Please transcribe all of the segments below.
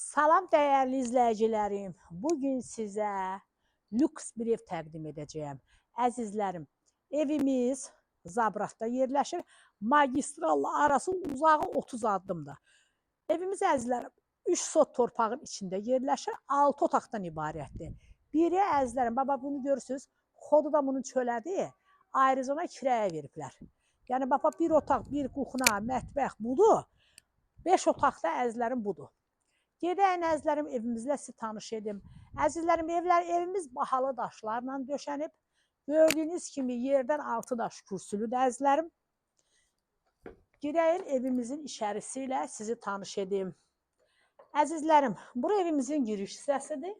Salam dəyərli izləyicilərim. Bugün sizə lüks bir ev təqdim edəcəyəm. Əzizlərim, evimiz Zabratda yerləşir. Magistralla arası uzağı 30 addımda. Evimiz əzizlərim 3 sot torpağın içində yerləşir. 6 otaqdan ibarətdir. Biri əzizlərim, baba bunu görürsünüz, xodu da bunun çölədir. Ayrıcana kiraya veriblər. Yəni baba bir otaq, bir kuxna, mətbəx budur. 5 otaqda əzizlərim budur. Gedəyin əzizlərim evimizlə sizi tanış edim. Əzizlərim evimiz bahalı daşlarla döşənib. Gördüyünüz kimi yerdən 6 daş kürsülüdür əzizlərim. Gedəyin evimizin içərisi ilə sizi tanış edim. Əzizlərim, bura evimizin giriş hissəsidir.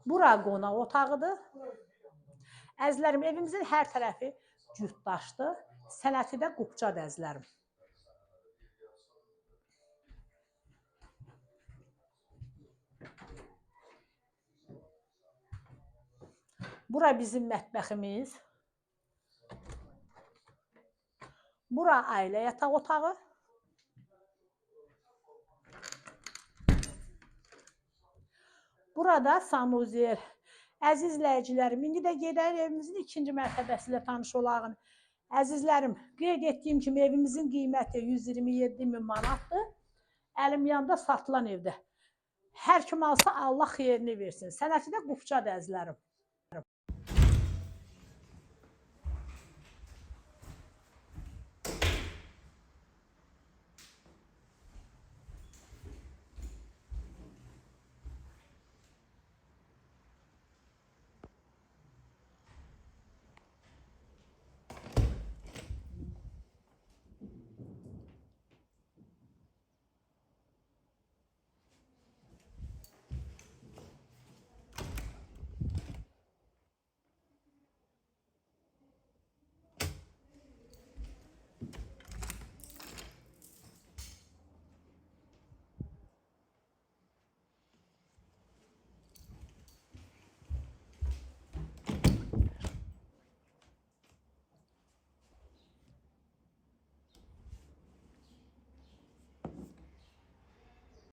Bura qonaq otağıdır. Əzizlərim, evimizin hər tərəfi cütdaşdır. Sənəti də qubçadır əzizlərim. Bura bizim mətbəximiz. Bura ailə yataq otağı. Burada sanuzel. Əziz izləyicilərim, indi də gedək evimizin ikinci mərtəbəsi ilə tanış olağın. Əzizlərim, qeyd etdiyim kimi evimizin qiyməti 127.000 manatdır. Əlim yanında satılan evdə. Hər kim alsa Allah xeyrini versin. Sənəti də qubçadır əzizlərim.